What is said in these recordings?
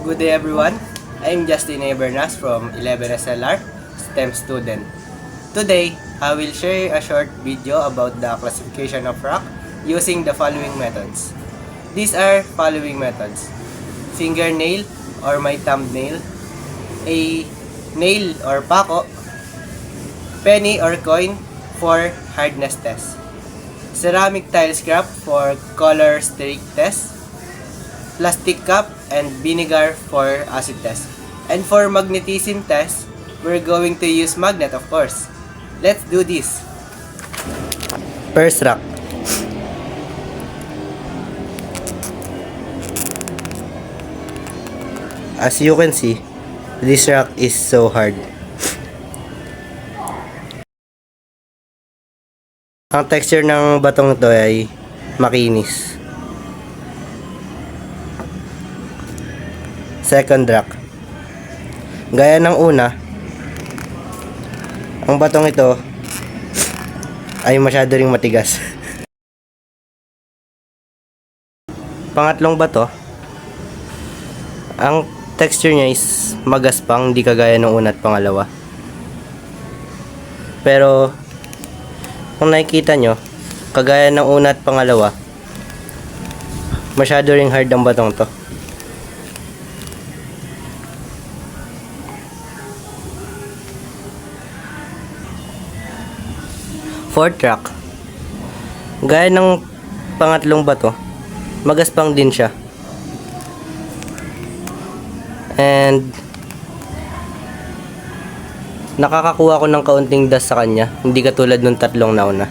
Good day everyone. I'm Justin Bernas from 11 SLR, STEM student. Today, I will share a short video about the classification of rock using the following methods. These are following methods: fingernail or my thumbnail, a nail or pako, penny or coin for hardness test, ceramic tile scrap for color streak test, plastic cup and vinegar for acid test. And for magnetism test, we're going to use magnet, of course. Let's do this. First rock. As you can see, this rock is so hard. Ang texture ng batong ito ay makinis. Second rock. Gaya ng una, ang batong ito ay masyado ring matigas. Pangatlong bato, ang texture niya is magaspang, di kagaya ng una at pangalawa. Pero kung nakikita nyo, kagaya ng una at pangalawa, masyado ring hard ang batong to. Fourth rock. Gaya ng pangatlong bato, magaspang din siya. And nakakakuha ko ng kaunting dust sa kanya, hindi katulad ng tatlong nauna.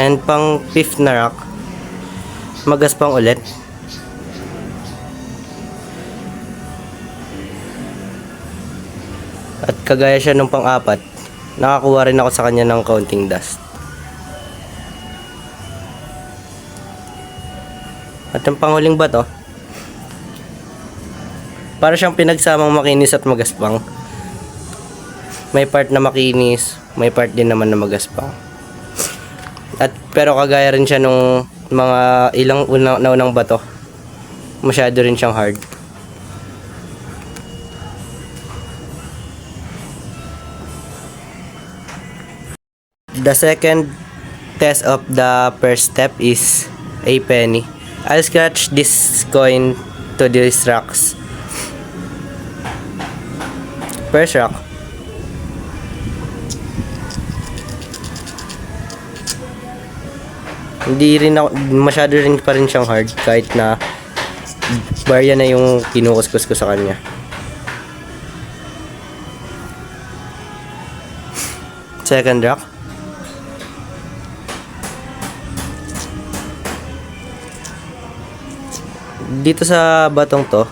And pang fifth na rock, magaspang ulit. At kagaya siya nung pang-apat, nakakuha rin ako sa kanya ng kaunting dust. At ang panghuling bato, para siyang pinagsamang makinis at magaspang. May part na makinis, may part din naman na magaspang. At pero kagaya rin siya nung mga ilang naunang bato, masyado rin siyang hard. The second test of the first step is a penny. I'll scratch this coin to these rocks. First rock. Hindi rin ako, masyado rin pa rin siyang hard kahit na barya na yung kinukuskus ko sa kanya. Second rock. Dito sa batong to,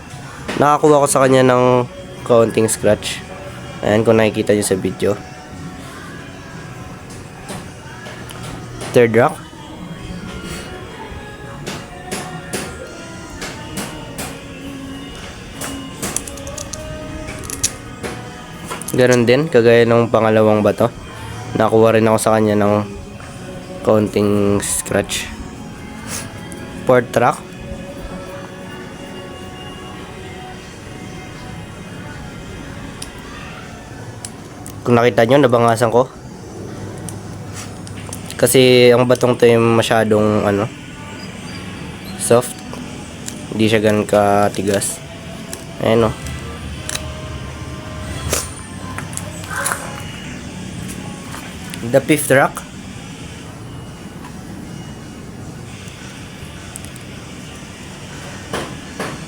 nakakuha ko sa kanya ng kaunting scratch. Ayan, kung nakikita nyo sa video. Third rock. Ganon din, kagaya ng pangalawang bato. Nakakuha rin ako sa kanya ng kaunting scratch. Fourth rock. Kung nakita nyo, nabangasan ko. Kasi ang batong to yung masyadong soft. Hindi siya ganun katigas. Ayan o. The fifth rock.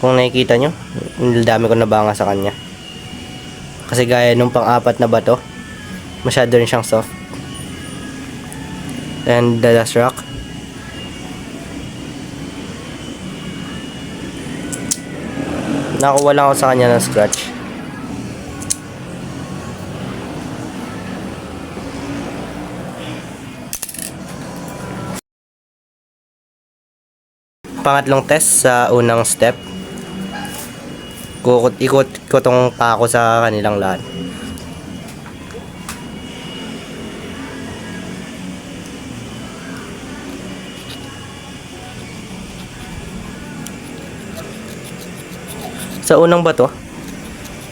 Kung nakikita nyo, ang dami ko nabanga sa kanya. Kasi gaya nung pang-apat na bato, masyado rin siyang soft. And the last rock. Nakuha lang ako sa kanya ng scratch. Pangatlong test sa unang step. Ikot ko tong pako sa kanilang lahat. Sa unang bato,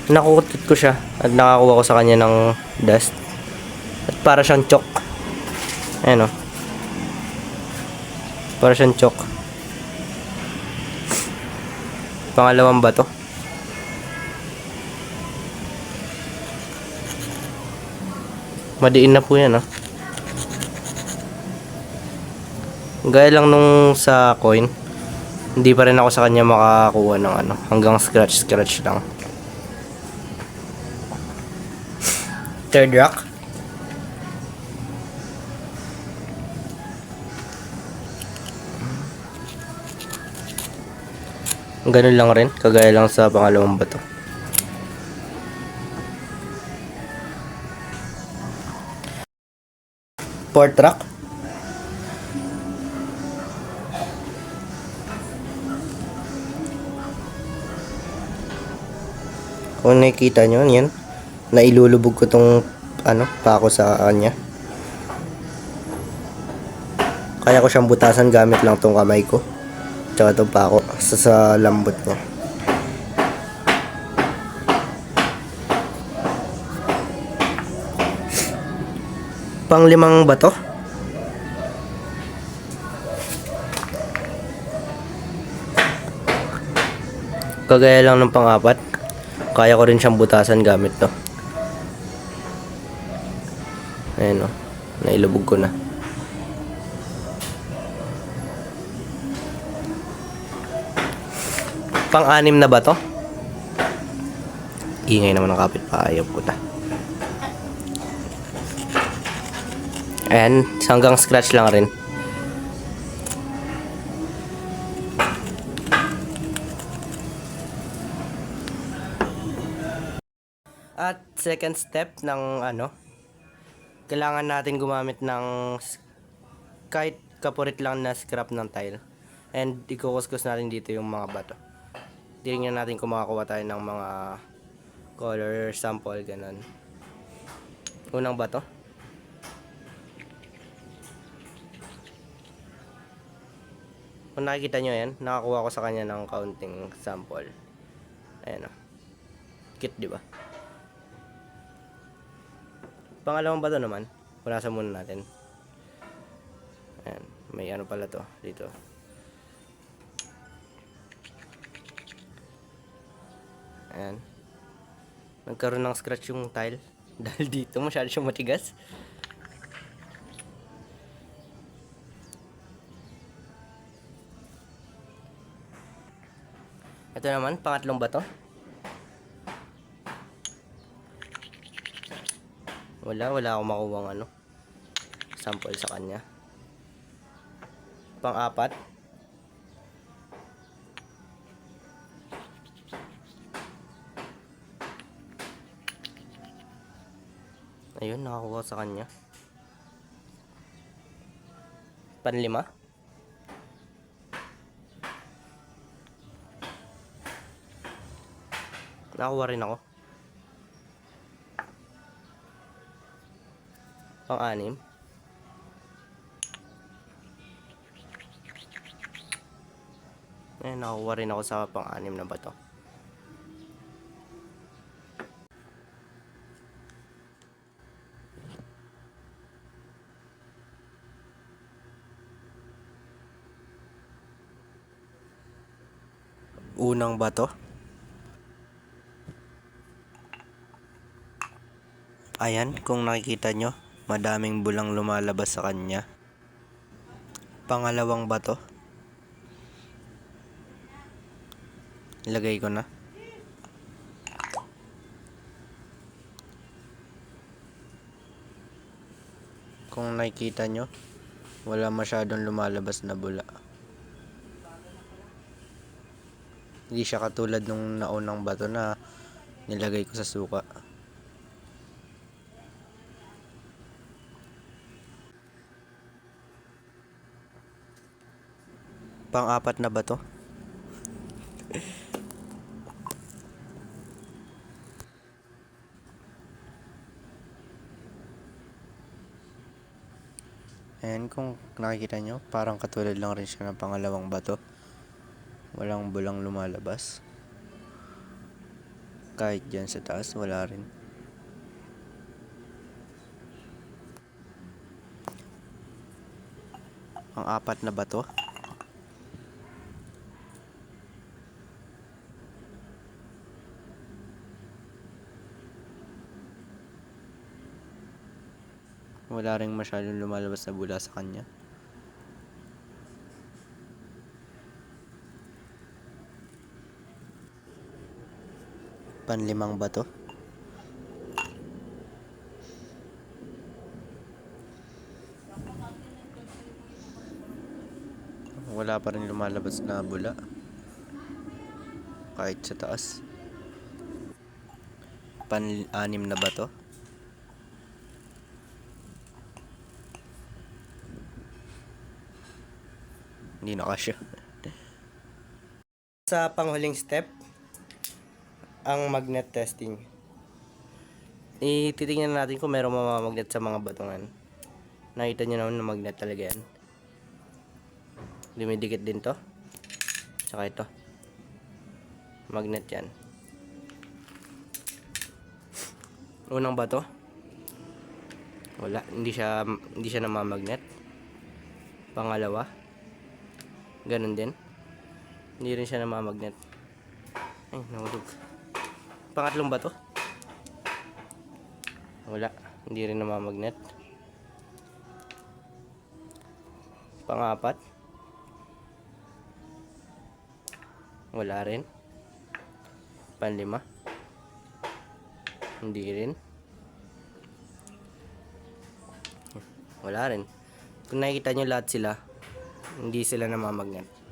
nakukutit ko siya at nakakuha ko sa kanya ng dust. At para siyang chok. Ayan o. Para siyang chok. Pangalawang bato. Madiin na po yan, Gaya lang nung sa coin, hindi pa rin ako sa kanya makakuha ng hanggang scratch lang. Third rock. Ganun lang rin, kagaya lang sa pangalawang bato. Fourth rock. Kung nakikita nyo, yan. Nailulubog ko tong pako sa kanya. Kaya ko siyang butasan gamit lang tong kamay ko. Tsaka tong pako sa lambot niya. Panglimang bato. Kagaya lang ng pang-apat. Kaya ko rin siyang butasan gamit to. Ayan o. Nailubog ko na. Pang-anim na ba to? Ingay naman ng kapitbahay. Ayaw puta. Ayan. Hanggang scratch lang rin. At second step ng kailangan natin gumamit ng kahit kapurit lang na scrap ng tile. And ikukuskus natin dito yung mga bato. Tingnan natin kung makakuha tayo ng mga color sample, ganun. Unang bato. Kung nakikita nyo yan, nakakuha ko sa kanya ng counting sample. Ayan o. Cute, diba? Pangalawang bato naman, punasan muna natin. Ayan, may pala to dito. Ayan. Nagkaroon ng scratch yung tile dahil dito masyado siyang matigas. Ito naman, pangatlong bato. Wala akong makuwang sample sa kanya. Pang-apat. Ayun, nakakuha sa kanya. Panlima. Nakakuha rin ako. Pang-anim. Ayun, nakakuha rin ako sa pang-anim na bato. Unang bato. Ayan, kung nakikita nyo, madaming bulang lumalabas sa kanya. Pangalawang bato. Ilagay ko na. Kung nakikita nyo, wala masyadong lumalabas na bula. Hindi siya katulad nung naunang bato na nilagay ko sa suka. Pang-apat na bato. Ayan, kung nakikita nyo, parang katulad lang rin siya ng pangalawang bato. Walang bulang lumalabas. Kahit dyan sa taas, wala rin. Ang apat na bato. Wala rin masyadong lumalabas na bula sa kanya. Panlimang bato. Wala pa rin lumalabas na bula. Kahit sa taas. Pan-anim na bato. Hindi na kasya. Sa panghuling step, ang magnet testing. Titingnan natin kung merong mamamagnet sa mga batungan. Nakita nyo naman na magnet talaga yan. Dumidikit din to. Tsaka ito. Magnet yan. Unang bato. Wala, hindi siya namamagnet. Pangalawa. Ganun din. Hindi rin siya namamagnet. Ay, nahulog. Pangatlong bato. Wala, hindi rin namamagnet. Pangapat. Wala rin. Panlima. Hindi rin. Wala rin. Kung nakikita nyo lahat sila, hindi sila namamagnet.